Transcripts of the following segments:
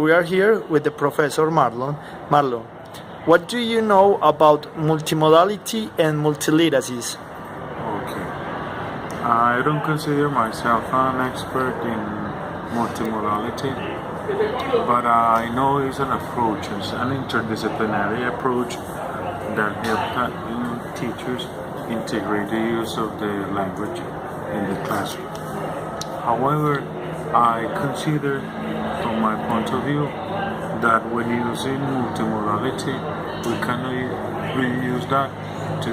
we are here with the professor Marlon. Marlon, what do you know about multimodality and multiliteracies? Okay. I don't consider myself an expert in multimodality, but I know it's an approach, it's an interdisciplinary approach that helps teachers integrate the use of the language in the classroom. However, I consider, from my point of view, that when using multimodality, we cannot really use that to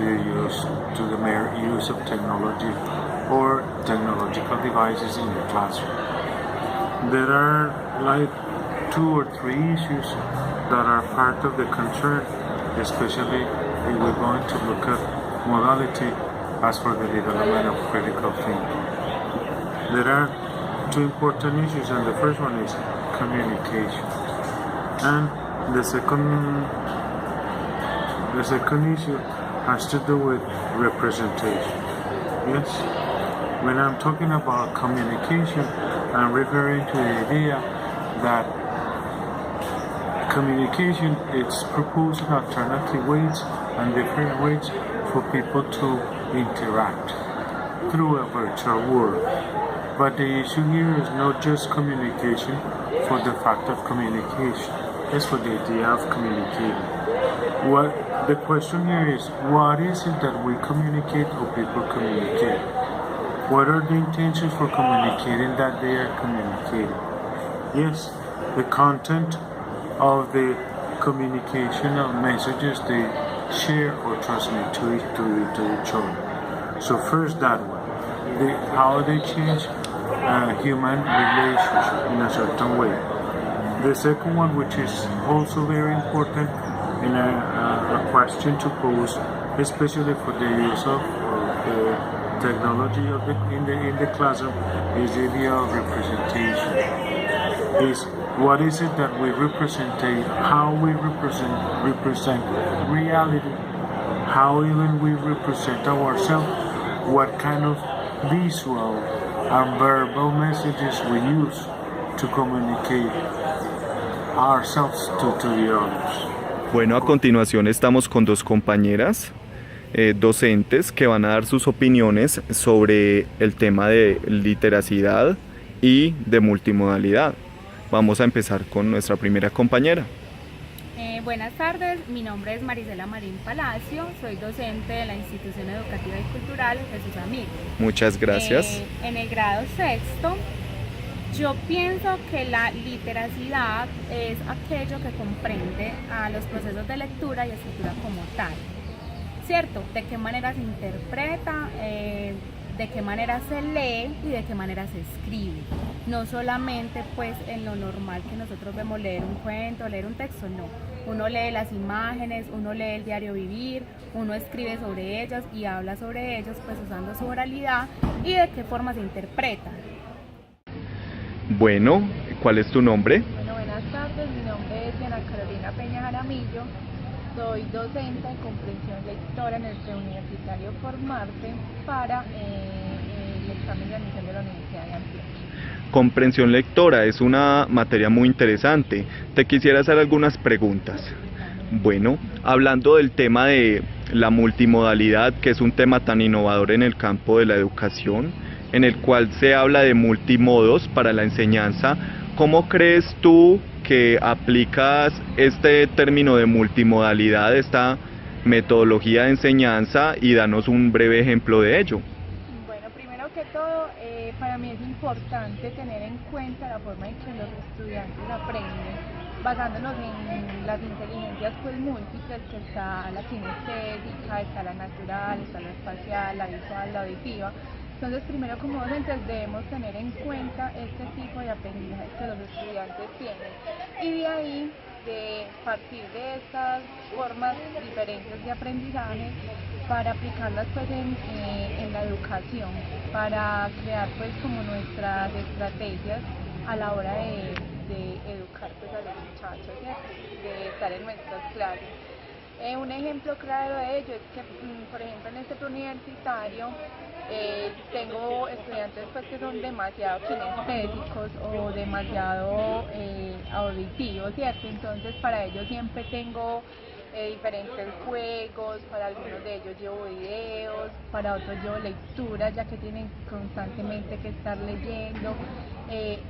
the mere use of technology or technological devices in the classroom. There are like 2 or 3 issues that are part of the concern, especially if we're going to look at modality as for the development of critical thinking. There are 2 important issues, and the first one is communication, and the second issue has to do with representation. Yes, when I'm talking about communication, I'm referring to the idea that communication is proposing alternative ways and different ways for people to interact through a virtual world. But the issue here is not just communication for the fact of communication, it's for the idea of communicating. What the question here is, what is it that we communicate or people communicate? What are the intentions for communicating that they are communicating? Yes, the content of the communication of messages they share or transmit to each other. So first that one, how they change human relationship in a certain way. The second one, which is also very important and a question to pose, especially for the use of the technology in the classroom, is the idea of representation. Is what is it that we represent, how we represent reality, how even we represent ourselves, what kind of visual and verbal messages we use to communicate ourselves to the others. Bueno, a continuación estamos con 2 compañeras docentes que van a dar sus opiniones sobre el tema de literacidad y de multimodalidad. Vamos a empezar con nuestra primera compañera. Buenas tardes, mi nombre es Marisela Marín Palacio, soy docente de la Institución Educativa y Cultural Jesús Amigos. Muchas gracias. En el grado 6º, yo pienso que la literacidad es aquello que comprende a los procesos de lectura y escritura como tal, ¿cierto? De qué manera se interpreta, de qué manera se lee y de qué manera se escribe. No solamente pues en lo normal que nosotros vemos leer un cuento, leer un texto, no. Uno lee las imágenes, uno lee el diario vivir, uno escribe sobre ellas y habla sobre ellos pues usando su oralidad y de qué forma se interpretan. Bueno, ¿cuál es tu nombre? Bueno, buenas tardes, mi nombre es Diana Carolina Peña Jaramillo, soy docente en comprensión lectora en el preuniversitario Formarte para el examen de admisión de la Universidad de Antioquia. Comprensión lectora es una materia muy interesante. Te quisiera hacer algunas preguntas. Bueno, hablando del tema de la multimodalidad, que es un tema tan innovador en el campo de la educación, en el cual se habla de multimodos para la enseñanza, ¿cómo crees tú que aplicas este término de multimodalidad, esta metodología de enseñanza, y danos un breve ejemplo de ello? Bueno, primero que todo, para mí es importante tener en cuenta la forma en que los estudiantes aprenden, basándonos en las inteligencias pues múltiples, que está la kinestésica, está la natural, está la espacial, la visual, la auditiva. Entonces, primero como docentes debemos tener en cuenta este tipo de aprendizaje que los estudiantes tienen, y de ahí, de partir de estas formas diferentes de aprendizaje, para aplicarlas pues en la educación, para crear pues como nuestras estrategias a la hora de educar pues a los muchachos, ¿cierto? De estar en nuestras clases. Un ejemplo claro de ello es que, por ejemplo, en este universitario tengo estudiantes pues, que son demasiado kinestésicos o demasiado auditivos, ¿cierto? Entonces para ellos siempre tengo diferentes juegos, para algunos de ellos llevo videos, para otros llevo lecturas, ya que tienen constantemente que estar leyendo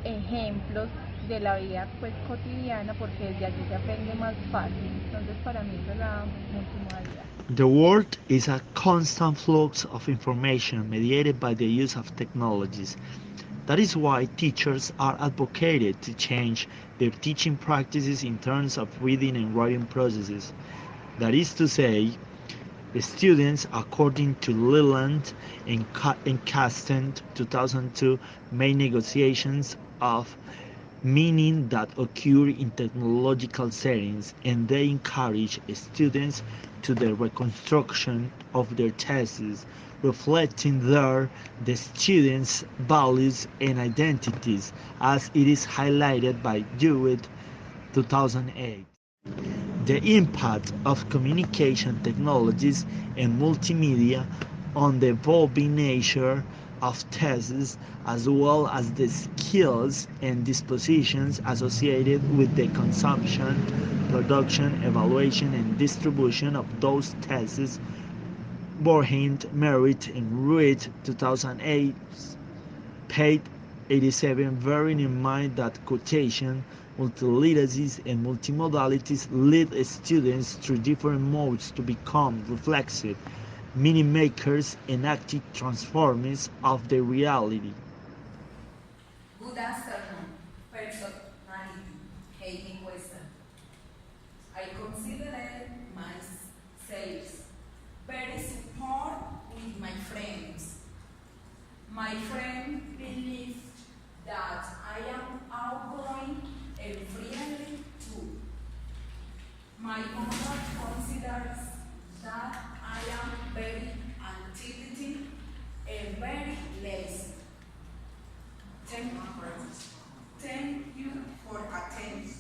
ejemplos de la vida pues cotidiana, porque desde allí se aprende más fácil. Entonces para mí eso es la multimodalidad. The world is a constant flux of information mediated by the use of technologies. That is why teachers are advocated to change their teaching practices in terms of reading and writing processes. That is to say, the students, according to Leland and Kasten 2002, made negotiations of meaning that occur in technological settings, and they encourage students to the reconstruction of their theses, reflecting there the students' values and identities, as it is highlighted by Dewitt 2008. The impact of communication technologies and multimedia on the evolving nature of theses, as well as the skills and dispositions associated with the consumption, production, evaluation, and distribution of those theses. Borhind, Merritt, and Reed 2008, page 87, bearing in mind that quotation, multiliteracies, and multimodalities lead students through different modes to become reflexive, meaning makers, and active transformers of the reality. Good afternoon, personality, Heidi Weston. I consider myself very support with my friends. My friend believes that I am outgoing and friendly too. My mother considers that I am very activity and very lazy. Thank you for attention.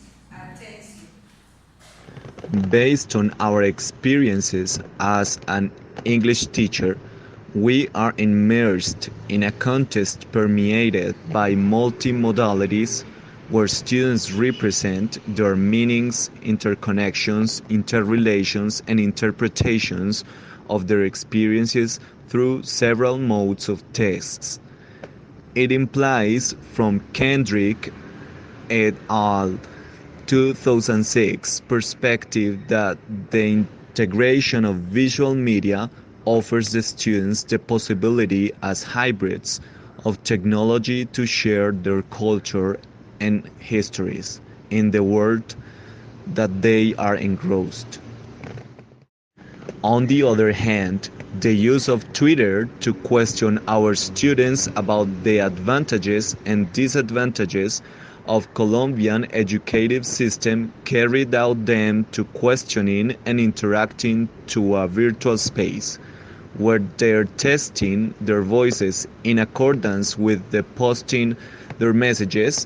Based on our experiences as an English teacher, we are immersed in a context permeated by multimodalities where students represent their meanings, interconnections, interrelations, and interpretations of their experiences through several modes of texts. It implies, from Kendrick et al. 2006 perspective, that the integration of visual media offers the students the possibility as hybrids of technology to share their culture and histories in the world that they are engrossed. On the other hand, the use of Twitter to question our students about the advantages and disadvantages of Colombian educative system carried out them to questioning and interacting to a virtual space, where they're testing their voices in accordance with the posting their messages,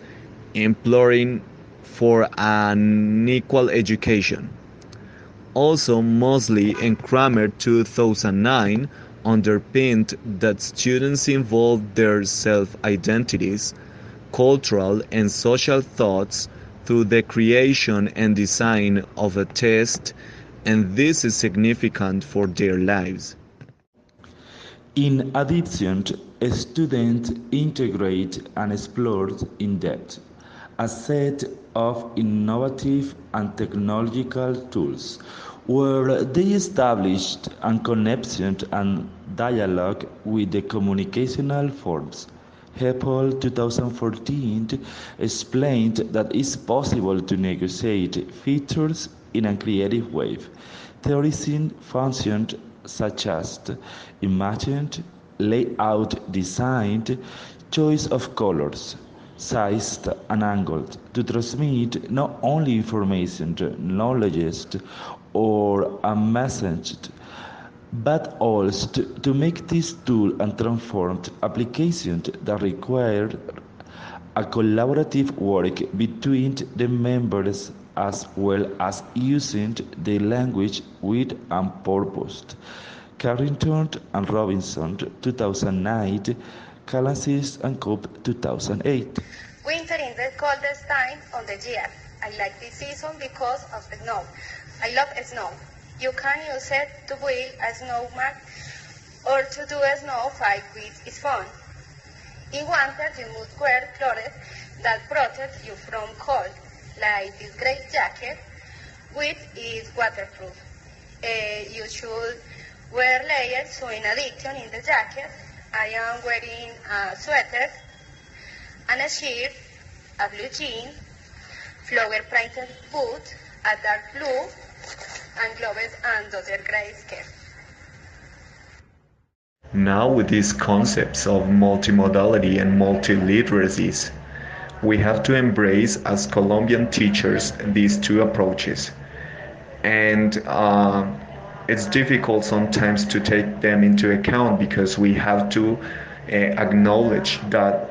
imploring for an equal education. Also, Mosley and Kramer 2009 underpinned that students involve their self-identities, cultural and social thoughts through the creation and design of a test, and this is significant for their lives. In addition, students integrate and explore in depth a set of innovative and technological tools where they established a connection and dialogue with the communicational forms. Apple 2014 explained that it's possible to negotiate features in a creative way, theorizing functions such as imaging, layout design, choice of colors, size and angles to transmit not only information, knowledge, or a message, but also to make this tool and transformed applications that require a collaborative work between the members as well as using the language with and purpose. Carrington and Robinson, 2009, Calansis and Cobb, 2008. Winter is the coldest time of the year. I like this season because of the snow. I love snow. You can use it to build a snowman or to do a snow fight, which is fun. In winter, you must wear clothes that protect you from cold, like this gray jacket, which is waterproof. You should wear layers, so in addition in the jacket, I am wearing a sweater and a shirt, a blue jean, flower printed boots, a dark blue, and gloves and other gray skirt. Now with these concepts of multimodality and multiliteracies, we have to embrace as Colombian teachers these two approaches. And it's difficult sometimes to take them into account because we have to acknowledge that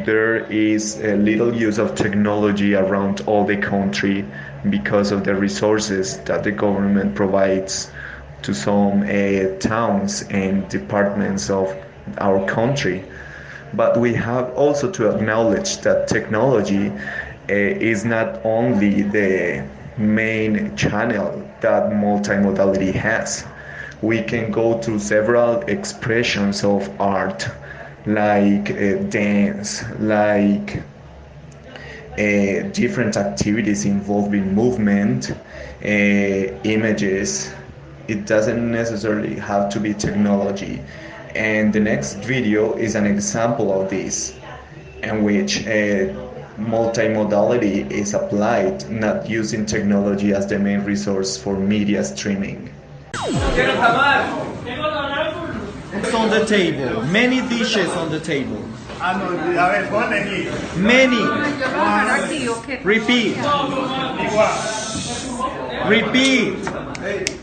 there is a little use of technology around all the country because of the resources that the government provides to some towns and departments of our country. But we have also to acknowledge that technology is not only the main channel that multimodality has. We can go through several expressions of art, like dance, like different activities involving movement, images. It doesn't necessarily have to be technology. And the next video is an example of this, in which multimodality is applied, not using technology as the main resource for media streaming. It's on the table, many dishes on the table. Many. Repeat. Repeat.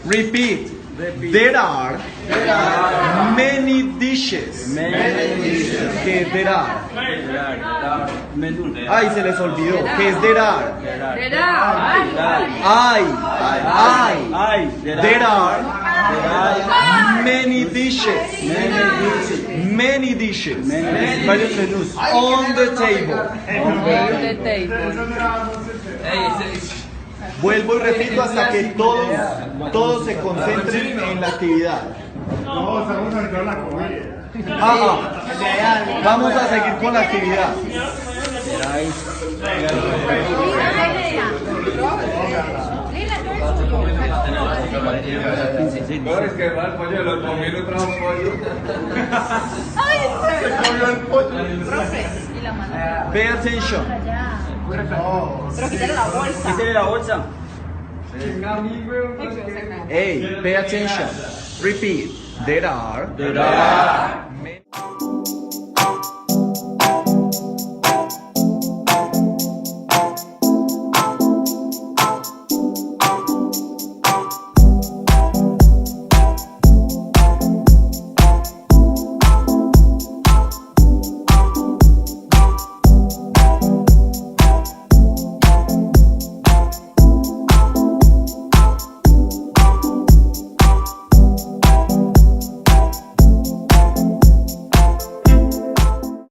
Repeat. There are many dishes. Que there are. Ay, se les olvidó. Que es there are. Ay. There are many dishes. Many dishes. On the table. Vuelvo y repito hasta que todos se concentren en la actividad. Vamos a seguir con la actividad. Pay attention. Quítale la bolsa. Hey, pay attention. Repeat. There are